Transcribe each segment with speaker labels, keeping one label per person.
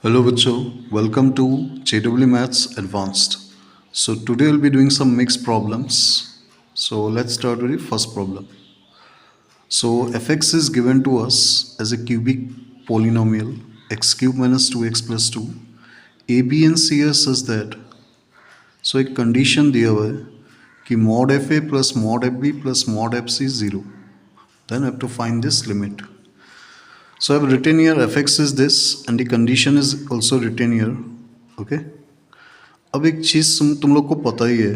Speaker 1: Hello बच्चों, welcome to JW Maths Advanced. So today we'll be doing some mixed problems. So let's start with the first problem. So fx is given to us as a cubic polynomial x cube minus 2x plus 2. A, B and C are such that so एक condition दिया हुआ है कि mod fa plus mod fb plus mod fc is 0. Then I have to find this limit. So I have written here fx is this and the condition is also written here. Okay. अब एक चीज़ तुम लोग को पता ही है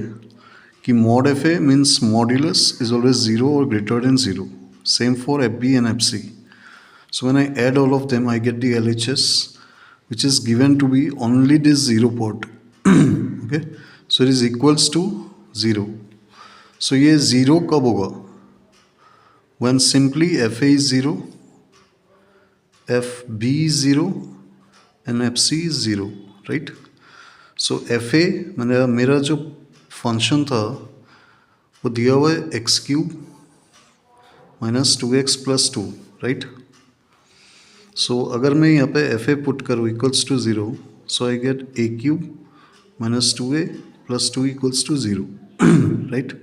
Speaker 1: कि mod F A means modulus is always zero और greater than zero. Same for F B and F C. So when I add all of them, I get the LHS, which is given to be only this zero part. Okay, so it is equals to zero. So ये zero कब होगा? When simply FA is zero, FB is zero, and FC is zero, right? So FA मैंने मेरा जो function था वो दिया हुआ है x cube minus 2x plus 2, right. So अगर मैं यहाँ पे एफ ए पुट करूँ equals to zero, so I get a cube minus 2a plus 2 equals to zero, right.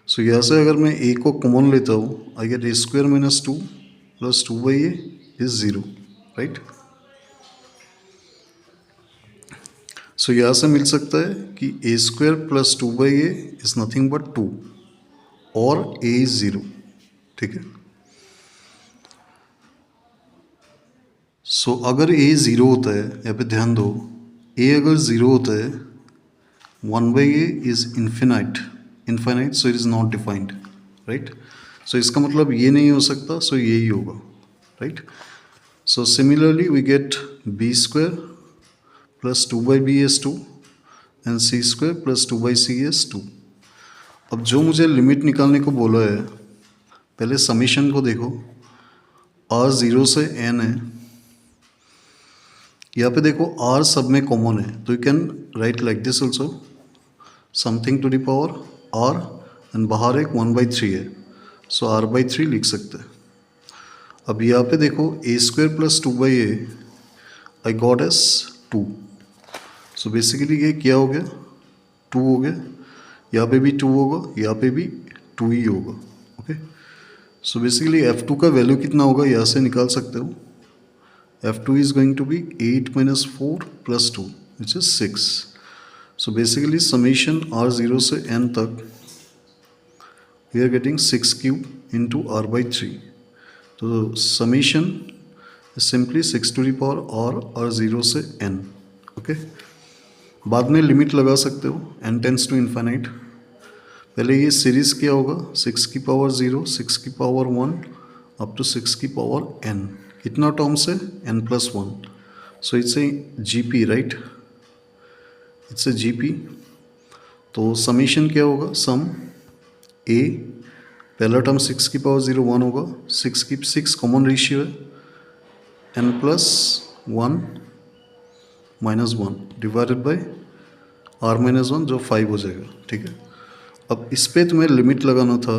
Speaker 1: So यहाँ से अगर मैं a को कॉमन लेता हूँ, I get a square minus 2 plus 2/a is zero, right. So यहाँ से मिल सकता है कि a square plus 2/a is nothing but 2 और a इज ज़ीरो, ठीक है. सो अगर a ज़ीरो होता है, यहाँ पे ध्यान दो, a अगर ज़ीरो होता है 1/a is infinite, so it is not defined, right. So इसका मतलब ये नहीं हो सकता, सो यही होगा, right. So similarly we get b square plus 2/b is 2 and c square plus 2/c is 2. अब जो मुझे लिमिट निकालने को बोला है, पहले समीशन को देखो. r 0 से n है, यहाँ पे देखो r सब में कॉमन है, तो you can write like this also, something to the power r and बाहर एक 1/3 है, सो r/3 लिख सकते हैं. अब यहाँ पे देखो a square plus 2/a I got S 2. So basically ये क्या हो गया, 2 हो गया. यहाँ पे भी 2 होगा, यहाँ पे भी 2 ही होगा. ओके, सो बेसिकली f2 का वैल्यू कितना होगा यहाँ से निकाल सकते हो. f2 is going to be 8 minus 4 plus 2, which is 6. So basically summation r0 से n तक we are getting 6 cube into r/3. तो summation is simply 6 to the power r0 से n. ओके, बाद में लिमिट लगा सकते हो, n टेंस टू इन्फाइनाइट. पहले ये सीरीज क्या होगा, 6 की पावर 0, 6 की पावर 1 अप टू 6 की पावर n. कितना टर्म्स है, n+1. So it's a GP, right, it's a GP. तो समीशन क्या होगा, सम ए, पहला टर्म 6 की पावर 0 1 होगा, 6 कॉमन रेशियो है, n+1 -1 डिवाइडेड बाय r-1 जो 5 हो जाएगा, ठीक है. अब इस पे तुम्हें लिमिट लगाना था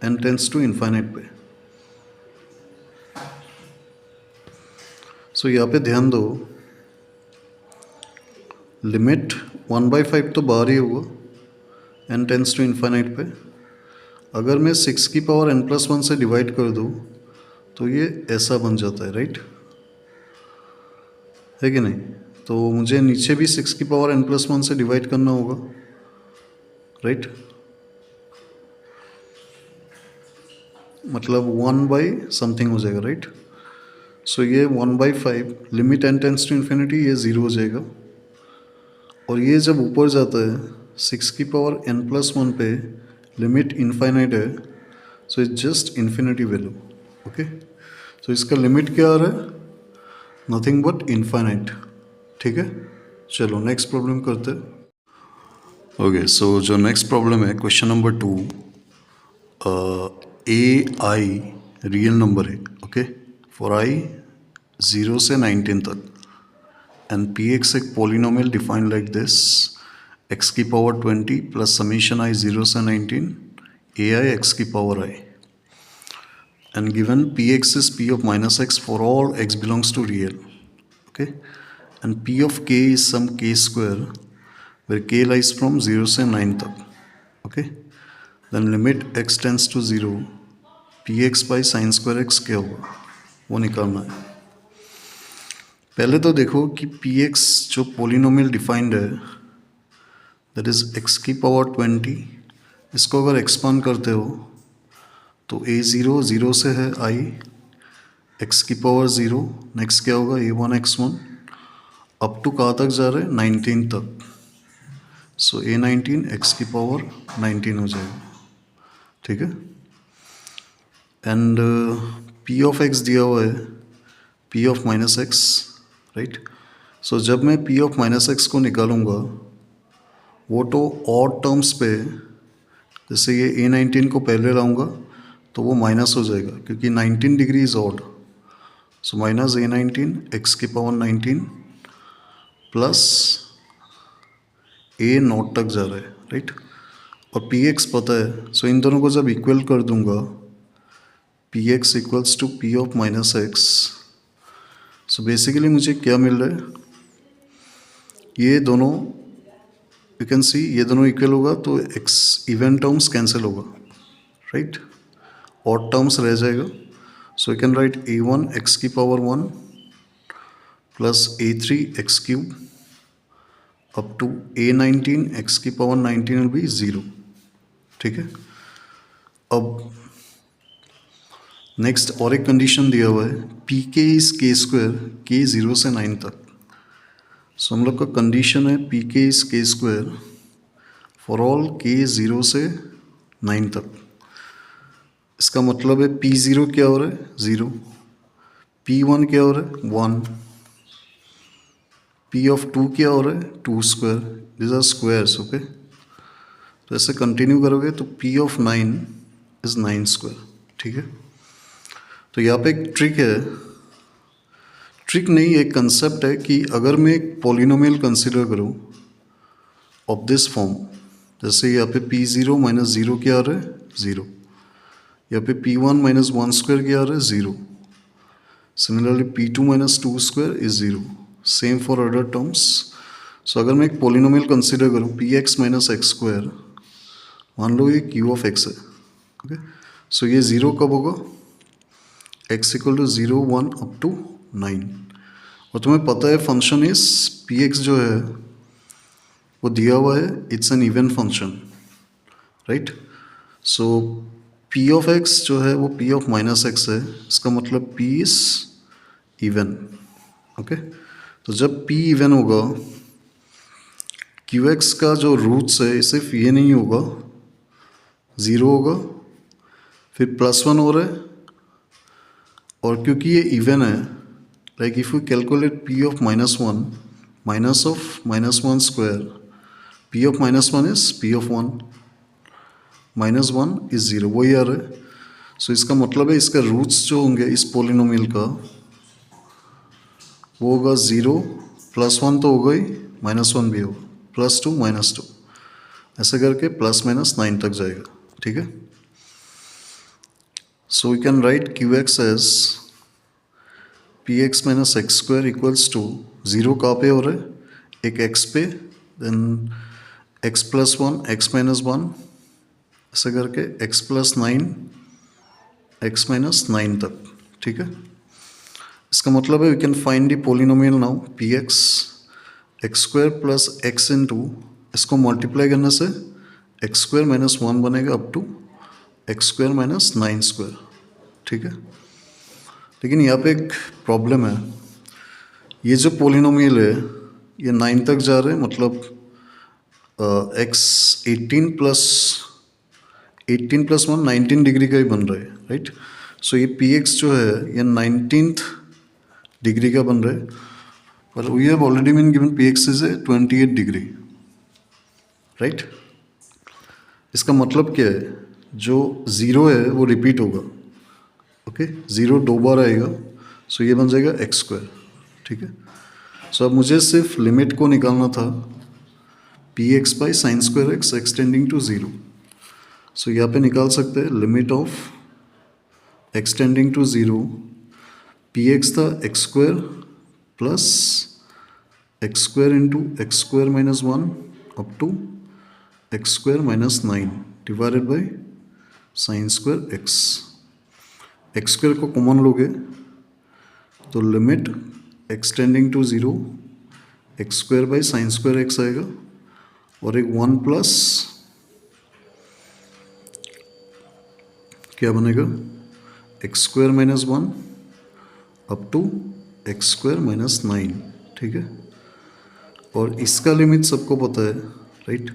Speaker 1: n टेंस टू इन्फाइनाइट पे. सो यहाँ पे ध्यान दो, लिमिट 1/5 तो बाहर ही होगा n टेंस टू इन्फाइनाइट पे. अगर मैं 6 की पावर n+1 से डिवाइड कर दूँ तो ये ऐसा बन जाता है, राइट, है कि नहीं. तो मुझे नीचे भी 6 की पावर n+1 से डिवाइड करना होगा, राइट. मतलब 1/समथिंग हो जाएगा, राइट. सो ये 1/5 limit n tends to infinity, ये 0 हो जाएगा. और ये जब ऊपर जाता है 6 की पावर n+1 पे, लिमिट इनफाइनाइट है, so it's just infinity value. Okay, तो इसका लिमिट क्या आ रहा है, नथिंग बट इनफाइनाइट, ठीक है. चलो नेक्स्ट प्रॉब्लम करते हैं. ओके, सो जो नेक्स्ट प्रॉब्लम है question number 2. A I real number है, ओके, फॉर आई 0 से 19 तक, एंड पी एक्स एक polynomial defined like this, x की पावर 20 प्लस समीशन आई 0 से 19 ए आई एक्स की power I, and given P x is p of -x for all x belongs to real. Okay, and P of K is sum K square where K lies from 0 से 9 तक. Okay, then limit x tends to 0, P x by sine square x क्या होगा वो निकालना है. पहले तो देखो कि पी एक्स जो पोलिनोमियल डिफाइंड है दैट इज एक्स की पावर 20, इसको अगर एक्सपांड करते हो तो a0 0 से है i, x की पावर 0, नेक्स्ट क्या होगा a1 x1 अप टू कहाँ तक जा रहे हैं 19 तक. सो a19 x की पावर 19 हो जाएगा. ठीक है, एंड p ऑफ x दिया हुआ है p of minus x, right. So जब मैं p ऑफ माइनस एक्स को निकालूंगा वो तो ऑड टर्म्स पे, जैसे ये a19 को पहले लाऊंगा तो वो माइनस हो जाएगा क्योंकि 19 degree is odd. So minus a19 x की पावर 19 प्लस a नॉट तक जा रहा है, राइट. और px पता है, सो इन दोनों को जब इक्वल कर दूंगा px equals to p of minus x. So basically मुझे क्या मिल रहा है, ये दोनों यू कैन सी ये दोनों इक्वल होगा तो x इवन टर्म्स कैंसिल होगा, राइट. ऑड टर्म्स रह जाएगा. So you can write a1 x की power 1 plus a3 x cube up to a19 x की पावर 19 विल बी 0. ठीक है, अब नेक्स्ट और एक कंडीशन दिया हुआ है पी के इज के स्क्वायर के 0 से 9 तक. सो हम लोग का कंडीशन है पी के इज के स्क्वायर फॉर ऑल के 0 से 9 तक. इसका मतलब है P0 क्या हो रहा है 0, P1 क्या हो रहा है 1, P ऑफ 2 क्या हो रहा है 2 square, this are squares. Okay, तो ऐसे कंटिन्यू करोगे तो P ऑफ 9 इज 9 स्क्वायर. ठीक है, तो यहाँ पे एक ट्रिक है, ट्रिक नहीं एक कंसेप्ट है कि अगर मैं एक पॉलिनोमियल कंसिडर करूँ ऑफ दिस फॉर्म, जैसे यहाँ पे P0 माइनस 0 क्या आ रहा है 0, यहाँ पे P1 माइनस 1 स्क्वायर क्या आ रहा है 0, similarly P2 minus 2 square is 0, same for other terms. So अगर मैं एक पॉलिनोमियल कंसिडर करूँ Px माइनस एक्स स्क्वायर, मान लो ये Q ऑफ x है. ओके, सो ये 0 कब होगा x equal to 0 1 up to 9. और तुम्हें पता है फंक्शन इज Px जो है वो दिया हुआ है, it's an even function, right. So P of x जो है वो P ऑफ माइनस एक्स है, इसका मतलब P इज इवन. ओके, तो जब P इवन होगा QX का जो रूट्स है सिर्फ ये नहीं होगा 0 होगा, फिर +1 हो रहा है, और क्योंकि ये इवन है, like if you calculate P of -1 minus of -1 square, P of -1 is P of 1, -1 is 0, वही आ रहा है. सो इसका मतलब है इसका रूट्स जो होंगे इस पोलिनोमियल का वो होगा 0 +1 तो होगा ही, -1 भी होगा, +2 -2, ऐसे करके ±9 तक जाएगा. ठीक है, so we can write QX as Px minus x square equals to 0 कहाँ पे हो रहा है, एक x पे, देन x + 1 x - 1, ऐसे करके x + 9 x - 9 तक. ठीक है, इसका मतलब है we can find the polynomial now Px x square plus x into, इसको मल्टीप्लाई करने से एक्स स्क्वायर माइनस 1 बनेगा up to x square minus 9 square. ठीक है, लेकिन यहाँ पे एक प्रॉब्लम है, ये जो पोलिनोमियल है ये 9 तक जा रहे हैं, मतलब x 18 + 1 19 डिग्री का ही बन रहा है, राइट. सो ये Px जो है ये 19th डिग्री का बन रहा है, पर we have already been given Px is 28 degree, right. इसका मतलब क्या है, जो 0 है वो रिपीट होगा. ओके, 0 2 बार आएगा, सो ये बन जाएगा एक्स स्क्वायर. ठीक है, सो अब मुझे सिर्फ लिमिट को निकालना था Px by sine square x extending to 0. सो यहाँ पे निकाल सकते हैं limit of extending to 0, Px था x square plus x square into x square minus 1 up to x square minus 9 divided by sine square x square को common लोगे तो limit x tending to 0 x square by sine square x आएगा और एक 1 plus क्या बनेगा x square minus 1 up to x square minus 9, ठीक है। और इसका लिमिट सबको पता है, right.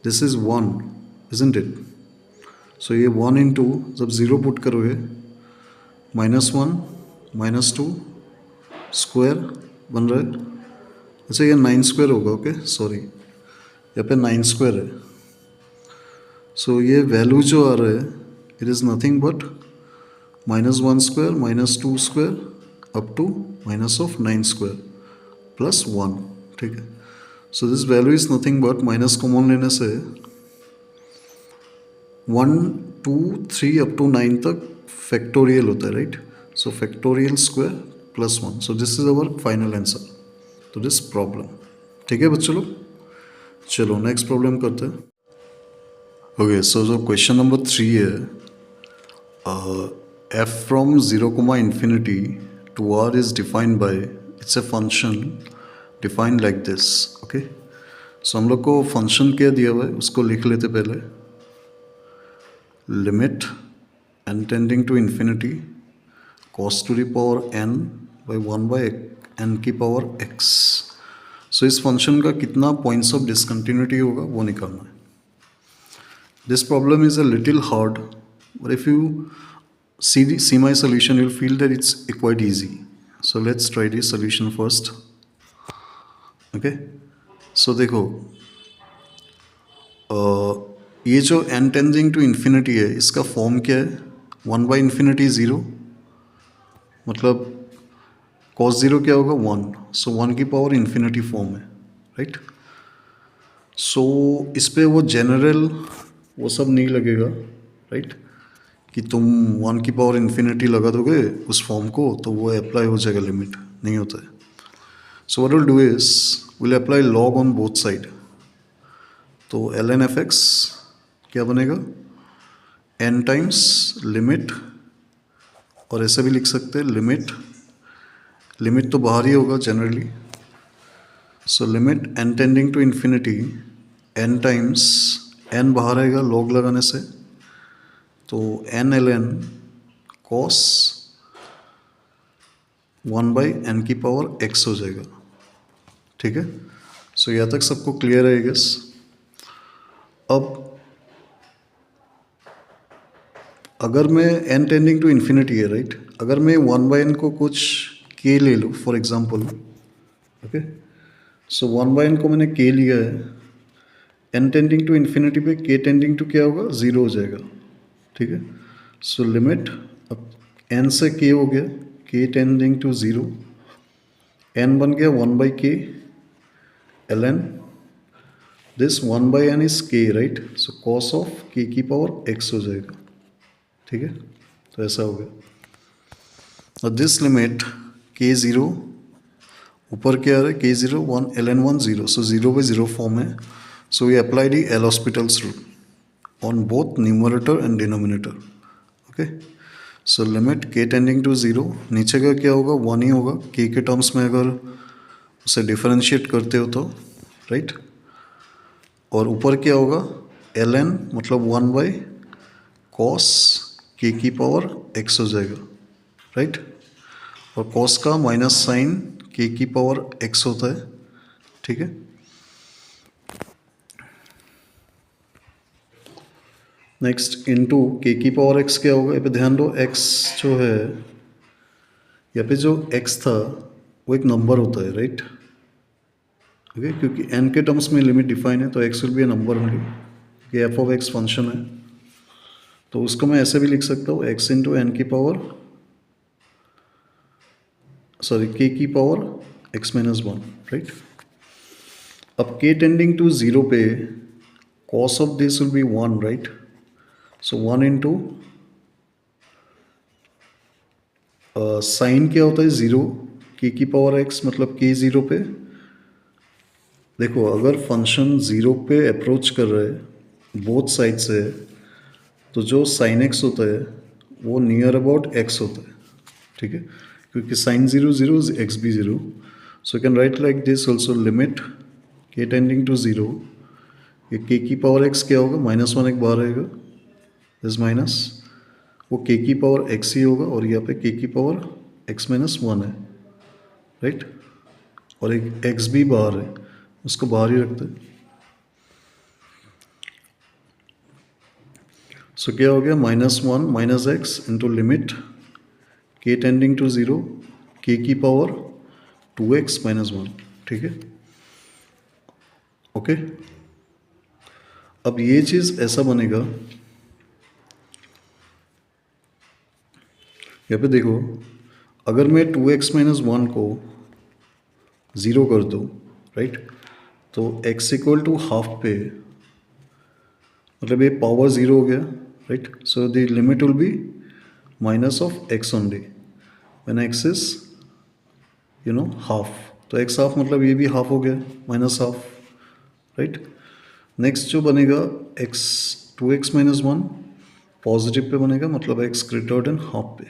Speaker 1: This is 1, isn't it. So ये 1 इंटू जब 0 पुट करोगे -1 -2 स्क्वायर बन रहा है। अच्छा ये 9 स्क्वायर होगा, ओके सॉरी, यहाँ पे 9 स्क्वायर है। सो ये वैल्यू जो आ रहा है it is nothing but -1 square -2 square up to minus of 9 square plus 1, ठीक है। So this value is nothing but minus common लेने से 1 2 3 अप टू 9 तक फैक्टोरियल होता है, right. So factorial square plus 1। So this is our final answer तो this problem, ठीक है बच्चों लोग। चलो नेक्स्ट प्रॉब्लम करते हैं। ओके सो जो क्वेश्चन नंबर 3 है, f from 0 comma infinity to r is defined by, it's a function defined like this, okay। सो हम लोग को फंक्शन क्या दिया हुआ है उसको लिख लेते पहले। Limit n tending to infinity cos to the power n by 1 by n की पावर x। सो इस फंक्शन का कितना पॉइंट्स ऑफ डिसकंटिन्यूटी होगा वो निकालना है। This problem is a little hard, but if you see my solution, you'll feel that it's quite easy. So let's try the solution first. Okay, so देखो ये जो n टेंडिंग टू इन्फिनिटी है इसका form क्या है, 1 by infinity 0, मतलब cos 0 क्या होगा 1, सो 1 की पावर इन्फिनिटी फॉर्म है, राइट। सो इस पे वो जनरल वो सब नहीं लगेगा, राइट, कि तुम 1 की पावर इन्फिनिटी लगा दोगे उस फॉर्म को तो वो अप्लाई हो जाएगा, लिमिट नहीं होता है। So what will do is will apply log on both side. तो ln f(x) क्या बनेगा n टाइम्स लिमिट, और ऐसे भी लिख सकते हैं लिमिट तो बाहर ही होगा generally. So limit n tending to infinity n times n बाहर आएगा लॉग लगाने से, तो n ln cos 1 by n की पावर x हो जाएगा, ठीक है। सो यहाँ तक सबको क्लियर है गेस। अब अगर मैं n टेंडिंग टू इन्फिनिटी है, राइट, अगर मैं 1 बाई n को कुछ k ले लूँ for example, okay. So 1 by n को मैंने k लिया है, n टेंडिंग टू इन्फिनिटी पे k टेंडिंग टू क्या होगा 0 हो जाएगा, ठीक है। सो लिमिट अब n से k हो गया, k टेंडिंग टू 0, n बन गया 1 by k ln this 1 by n is k, right. So cos of k की पावर x हो जाएगा, ठीक है। तो ऐसा हो गया। और दिस लिमिट k 0 ऊपर क्या आ रहा है k 0 1 ln 1 0, so 0 by 0 form है। So we apply the L'Hospital's rule on both numerator and denominator, okay। so limit k tending to 0, नीचे का क्या होगा 1 ही होगा k के टर्म्स में अगर उसे डिफरेंशिएट करते हो तो, राइट। और ऊपर क्या होगा ln मतलब 1 बाई cos k की पावर x हो जाएगा, राइट। और cos का माइनस साइन k की पावर x होता है, ठीक है। नेक्स्ट इनटू k की पावर x क्या होगा, यहाँ पे ध्यान दो x जो है यहाँ पे जो x था वो एक नंबर होता है, राइट, ओके। क्योंकि n के टर्म्स में लिमिट डिफाइन है तो x will be A number only, ये f ऑफ x फंक्शन है। तो उसको मैं ऐसे भी लिख सकता हूँ x इंटू n की पावर k की पावर x माइनस 1, राइट। अब k टेंडिंग टू 0 पे cos of this will be 1, right. So 1 into sine क्या होता है 0, के की पावर एक्स मतलब के ज़ीरो पे, देखो अगर फंक्शन ज़ीरो पे अप्रोच कर रहा है बोथ साइड से, तो जो साइन एक्स होता है वो नियर अबाउट एक्स होता है, ठीक है, क्योंकि sine zero zero is x be zero. So can write like this also, limit K tending to zero, ये के की पावर एक्स क्या होगा, माइनस वन एक बाहर रहेगा, दिस माइनस, वो के की पावर एक्स ही होगा, और यहाँ पे के की पावर एक्स माइनस वन है, राइट, और एक एक्स भी बाहर है, उसको बाहर ही रखते हैं. सो क्या हो गया, minus one minus x into limit K tending to zero, K की power two x minus one, ठीक है, ओके. अब ये चीज़ ऐसा बनेगा, यहाँ पे देखो, अगर मैं टू एक्स माइनस वन को ज़ीरो कर दूँ, राइट, तो x इक्वल टू हाफ पे, मतलब ये पावर ज़ीरो हो गया, right, so the limit will be minus of x only when x is half, तो x हाफ मतलब ये भी हाफ हो गया, माइनस हाफ, राइट. नेक्स्ट जो बनेगा x, two x minus one positive पे बनेगा, मतलब x ग्रेटर देन हाफ पे,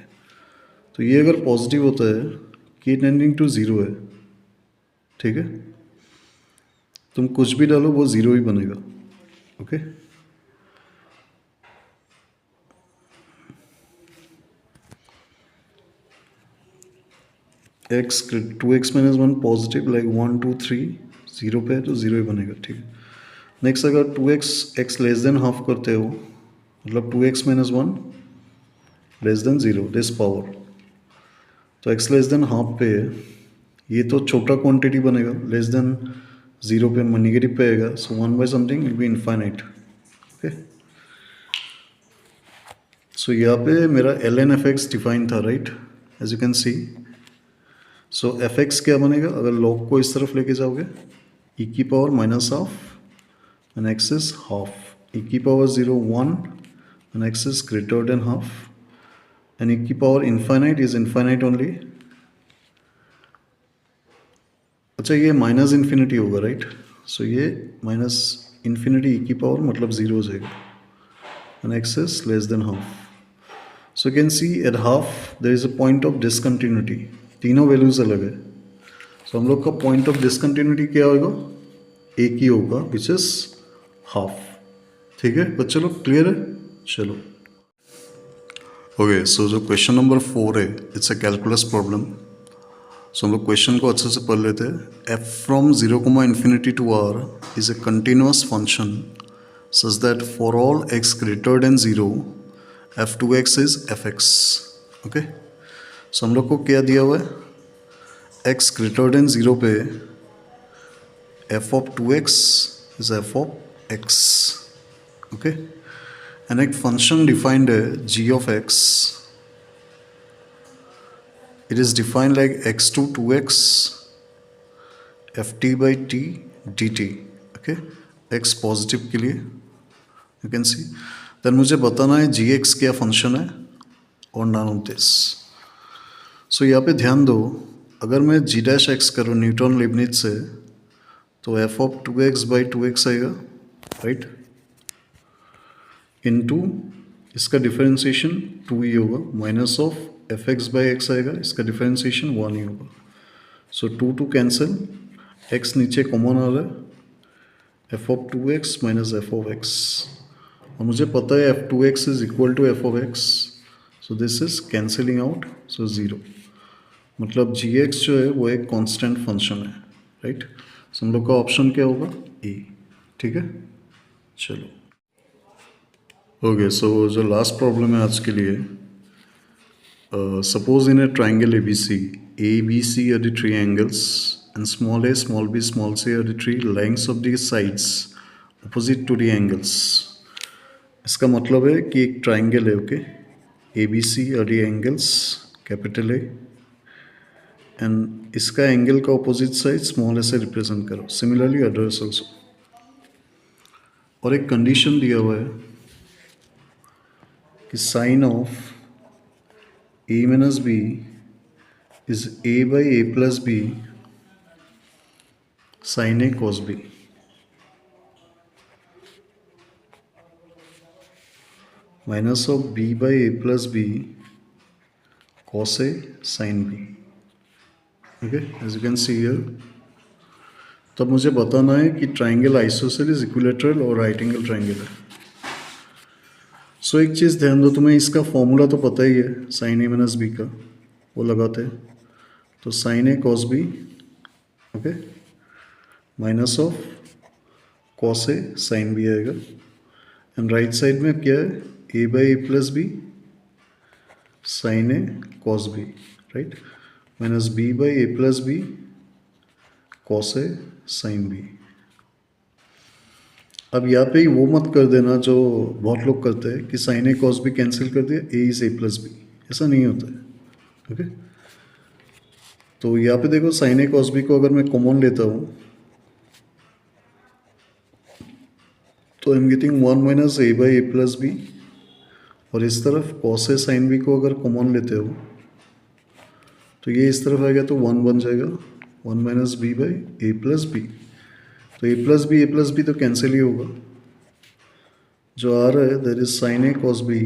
Speaker 1: तो ये अगर पॉजिटिव होता है के टेंडिंग टू ज़ीरो है, ठीक है, तुम कुछ भी डालो वो ज़ीरो ही बनेगा, okay. X, two x minus one positive, like one two three, zero पे है तो ज़ीरो ही बनेगा, ठीक है. नेक्स्ट अगर two x less than half करते हो, मतलब two x minus one less than zero, this power, तो एक्स लेस देन हाफ पे है, ये तो छोटा क्वांटिटी बनेगा, लेस देन ज़ीरो पे नेगेटिव पे आएगा, so one by something will be infinite, okay. So यहाँ पे मेरा L N F X define था, right, as you can see. So F X क्या बनेगा, अगर लॉग को इस तरफ लेके जाओगे, ई की power minus half and x is half, e की power zero one and x is greater than half, and e की power infinite is infinite only. अच्छा ये माइनस इन्फिनिटी होगा, राइट, सो ये माइनस इन्फिनिटी ई की power मतलब zero हो जाएगा, and x is less than half. So you can see at half there is a point of discontinuity, तीनों values अलग है, सो हम लोग का पॉइंट ऑफ डिसकंटिन्यूटी क्या होगा, एक ही होगा, विच इज हाफ, ठीक है बच्चे लोग, क्लियर है, चलो. ओके, सो जो क्वेश्चन नंबर 4 है, it's a calculus problem. So हम लोग क्वेश्चन को अच्छे से पढ़ लेते हैं. F from zero comma infinity to R is a continuous function such that for all x greater than zero f two x is f x, okay. So हम लोग को क्या दिया हुआ है, एक्स ग्रेटर देन ज़ीरो पे f of two x is f of x, okay. And एक function defined है g of x, it is defined like x to two x f t by t d t, okay, x positive के लिए, you can C. Then मुझे बताना है जी x क्या function है और नॉन ऑफ दिस. सो यहाँ पे ध्यान दो, अगर मैं जी डैश एक्स करूँ न्यूटन लिबनिज से, तो F of two x by two x आएगा, राइट, इनटू इसका डिफरेंशिएशन टू ही होगा, minus of F x by x आएगा, इसका डिफरेंशिएशन वन ही होगा. So two two cancel, x नीचे कॉमन आ रहा है, F of two x minus F of x, और मुझे पता है F two x is equal to F of x, so this is cancelling out, so zero, मतलब जी एक्स जो है वो एक कांस्टेंट फंक्शन है, राइट. सो हम लोग का ऑप्शन क्या होगा, ए, ठीक है, चलो. ओके, सो जो लास्ट प्रॉब्लम है आज के लिए, suppose in a triangle A B C are the three angles and small a small b small c are the three lengths of the sides opposite to the angles. इसका मतलब है कि एक triangle है, okay, A B C are the angles, capital A, and इसका angle का opposite side small a से represent करो, सिमिलरली अदर्स ऑल्सो. और एक कंडीशन दिया हुआ है कि sine of A minus B is A by A plus B sine A cos B. Minus of b by a plus b cos a sin b. Okay, as you can see here. तब मुझे बताना है कि triangle isosceles equilateral और right angle triangle है. सो एक चीज़ ध्यान दो, तुम्हें इसका फॉर्मूला तो पता ही है साइन ए माइनस बी का, वो लगाते हैं. तो sine A cos B, okay, minus of cos A sine B आएगा. एंड राइट साइड में क्या है, A by A plus B sine A cos B, right, minus B by A plus B cos A sine B. अब यहाँ पे ही वो मत कर देना जो बहुत लोग करते हैं कि sign A cos B cancel कर दिया, ए इज ए प्लस बी. ऐसा नहीं होता है. ओके, तो यहाँ पे देखो साइन ए कॉस बी को अगर मैं कॉमन लेता हूँ तो I am getting 1 minus A by A plus B, और इस तरफ कॉस ए साइन बी को अगर कॉमन लेते हो तो ये इस तरफ आएगा तो 1 बन जाएगा, 1 minus B by A plus B. तो ए प्लस बी तो कैंसिल ही होगा. जो आ रहा है that is sine A cos B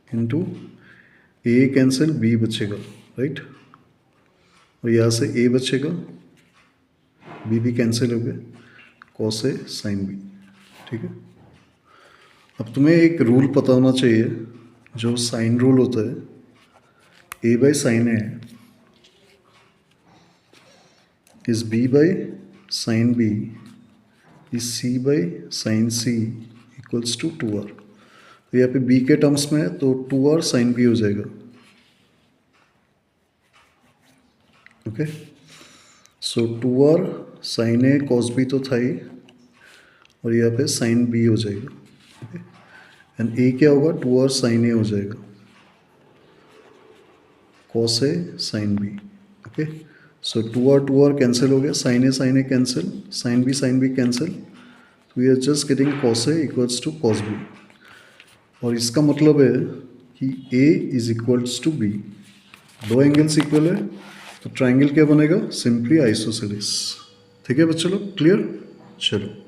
Speaker 1: into A cancel, B बचेगा, राइट, और यहाँ से ए बचेगा, बी भी कैंसिल हो गया, कॉस ए साइन बी. ठीक है. अब तुम्हें एक रूल पता होना चाहिए जो साइन रूल होता है. A by sine A is B by sine B is C by sine C equals to 2r. तो यहाँ पे b के टर्म्स में है तो 2r साइन b हो जाएगा. Okay, so 2r sign A cos B तो था ही, और यहाँ पे साइन b हो जाएगा. ओके, एंड a क्या होगा, 2r साइन ए हो जाएगा, cos A sine B. Okay, so 2r cancel हो गया, sine A cancel, sine B cancel, तो we are just getting cos A equals to cos B. और इसका मतलब है कि a is equals to b. दो एंगल्स इक्वल है तो ट्राइंगल क्या बनेगा, सिंपली आइसोसेलेस. ठीक है बच्चों लोग, क्लियर. चलो.